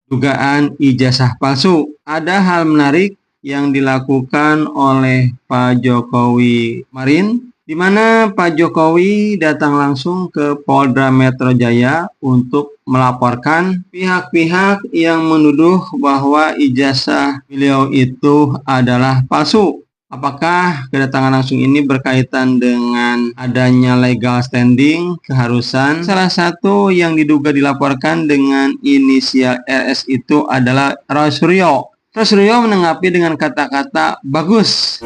dugaan ijazah palsu. Ada hal menarik yang dilakukan oleh Pak Jokowi kemarin, di mana Pak Jokowi datang langsung ke Polda Metro Jaya untuk melaporkan pihak-pihak yang menuduh bahwa ijazah beliau itu adalah palsu. Apakah kedatangan langsung ini berkaitan dengan adanya legal standing, keharusan? Salah satu yang diduga dilaporkan dengan inisial RS itu adalah Roy Suryo. Roy Suryo menanggapi dengan kata-kata bagus.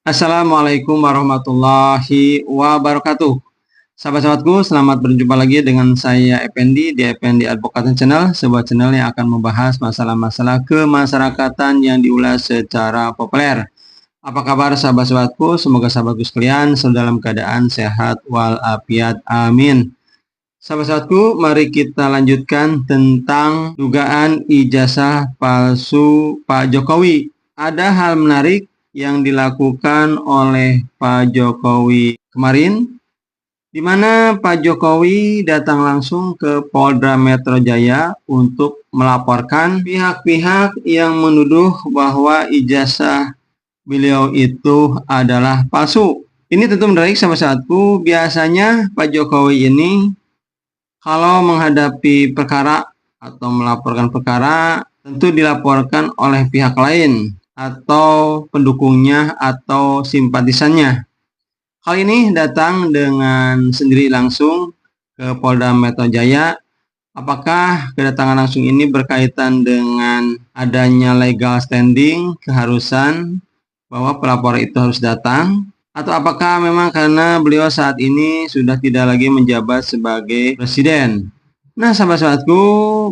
Assalamualaikum warahmatullahi wabarakatuh. Sahabat-sahabatku, selamat berjumpa lagi dengan saya Effendi di Effendi Advocaten Channel, sebuah channel yang akan membahas masalah-masalah kemasyarakatan yang diulas secara populer. Apa kabar sahabat-sahabatku? Semoga sahabatku sekalian selalu dalam keadaan sehat walafiat. Amin. Sahabat-sahabatku, mari kita lanjutkan tentang dugaan ijazah palsu Pak Jokowi. Ada hal menarik yang dilakukan oleh Pak Jokowi kemarin, di mana Pak Jokowi datang langsung ke Polda Metro Jaya untuk melaporkan pihak-pihak yang menuduh bahwa ijazah beliau itu adalah palsu. Ini tentu menarik sahabat-sahabatku. Biasanya Pak Jokowi ini kalau menghadapi perkara atau melaporkan perkara tentu dilaporkan oleh pihak lain atau pendukungnya atau simpatisannya. Hal ini datang dengan sendiri langsung ke Polda Metro Jaya. Apakah kedatangan langsung ini berkaitan dengan adanya legal standing, keharusan bahwa pelapor itu harus datang? Atau apakah memang karena beliau saat ini sudah tidak lagi menjabat sebagai presiden? Nah, sahabat-sahabatku,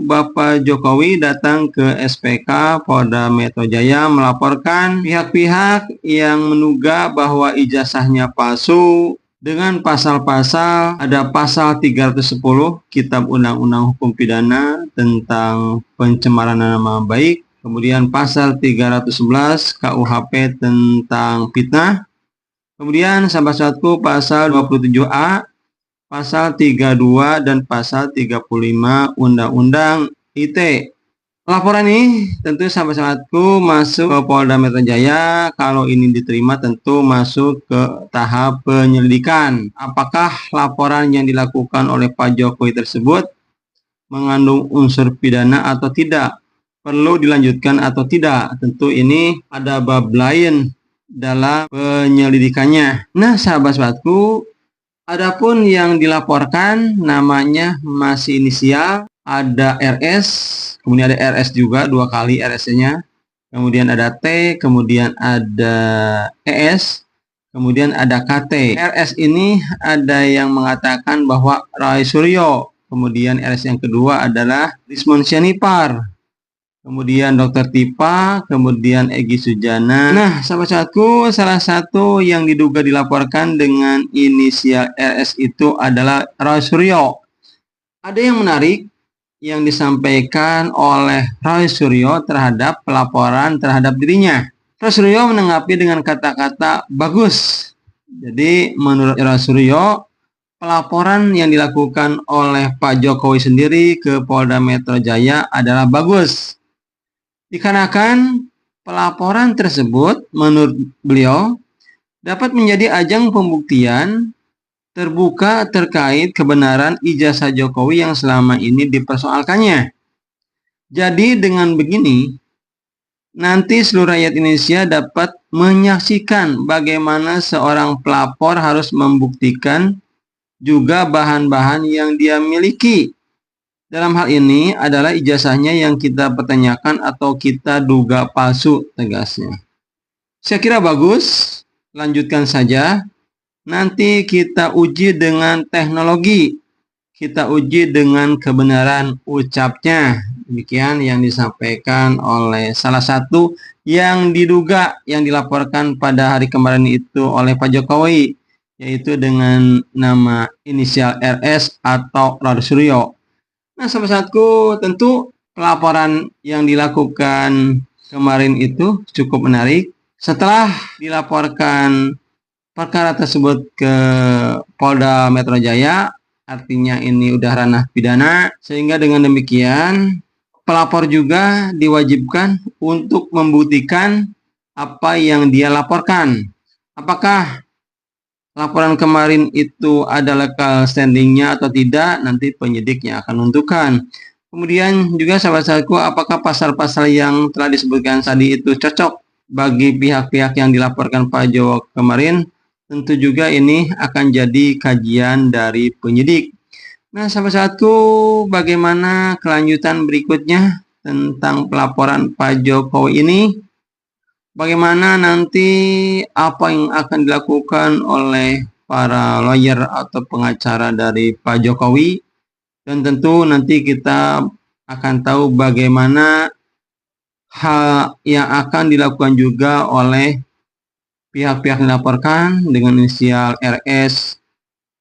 Bapak Jokowi datang ke SPK Polda Metro Jaya melaporkan pihak-pihak yang menduga bahwa ijazahnya palsu dengan pasal-pasal, ada pasal 310 Kitab Undang-Undang Hukum Pidana tentang pencemaran nama baik, kemudian pasal 311 KUHP tentang fitnah, kemudian sahabat-sahabatku pasal 27A, pasal 32 dan pasal 35 Undang-Undang ITE. Laporan ini tentu sahabat-sahabatku masuk ke Polda Metro Jaya. Kalau ini diterima tentu masuk ke tahap penyelidikan. Apakah laporan yang dilakukan oleh Pak Jokowi tersebut mengandung unsur pidana atau tidak? Perlu dilanjutkan atau tidak? Tentu ini ada bab lain dalam penyelidikannya. Nah, sahabat-sahabatku, adapun yang dilaporkan namanya masih inisial, ada RS, kemudian ada RS juga, 2 kali RS-nya, kemudian ada T, kemudian ada ES, kemudian ada KT. RS ini ada yang mengatakan bahwa Roy Suryo, kemudian RS yang kedua adalah Rismon Sianipar, kemudian Dr. Tipa, kemudian Egy Sujana. Nah, sahabat-sahabatku, salah satu yang diduga dilaporkan dengan inisial RS itu adalah Roy Suryo. Ada yang menarik yang disampaikan oleh Roy Suryo terhadap pelaporan terhadap dirinya. Roy Suryo menanggapi dengan kata-kata bagus. Jadi, menurut Roy Suryo, pelaporan yang dilakukan oleh Pak Jokowi sendiri ke Polda Metro Jaya adalah bagus. Dikarenakan pelaporan tersebut menurut beliau dapat menjadi ajang pembuktian terbuka terkait kebenaran ijazah Jokowi yang selama ini dipersoalkannya. Jadi dengan begini, nanti seluruh rakyat Indonesia dapat menyaksikan bagaimana seorang pelapor harus membuktikan juga bahan-bahan yang dia miliki. Dalam hal ini adalah ijazahnya yang kita pertanyakan atau kita duga palsu, tegasnya. Saya kira bagus, lanjutkan saja. Nanti kita uji dengan teknologi, kita uji dengan kebenaran ucapnya. Demikian yang disampaikan oleh salah satu yang diduga yang dilaporkan pada hari kemarin itu oleh Pak Jokowi, yaitu dengan nama inisial RS atau Roy Suryo. Nah, sahabat-sahabatku, tentu pelaporan yang dilakukan kemarin itu cukup menarik. Setelah dilaporkan perkara tersebut ke Polda Metro Jaya, artinya ini udah ranah pidana, sehingga dengan demikian pelapor juga diwajibkan untuk membuktikan apa yang dia laporkan. Apakah laporan kemarin itu ada legal standingnya atau tidak, nanti penyidiknya akan menentukan. Kemudian juga sahabat-sahabatku, apakah pasal-pasal yang telah disebutkan tadi itu cocok bagi pihak-pihak yang dilaporkan Pak Jowo kemarin? Tentu juga ini akan jadi kajian dari penyidik. Nah, sahabat-sahabatku, bagaimana kelanjutan berikutnya tentang pelaporan Pak Jokowi ini? Bagaimana nanti apa yang akan dilakukan oleh para lawyer atau pengacara dari Pak Jokowi, dan tentu nanti kita akan tahu bagaimana hal yang akan dilakukan juga oleh pihak-pihak yang dilaporkan dengan inisial RS,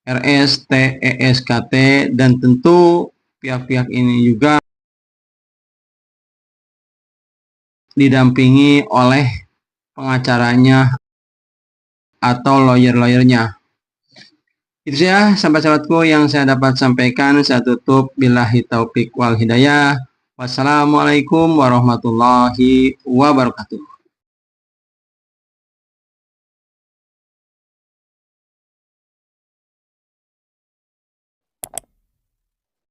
RS, T, ES, KT, dan tentu pihak-pihak ini juga didampingi oleh pengacaranya atau lawyer-lawyernya. Itu ya sahabat-sahabatku yang saya dapat sampaikan. Saya tutup billahi taufik wal hidayah. Wassalamualaikum warahmatullahi wabarakatuh.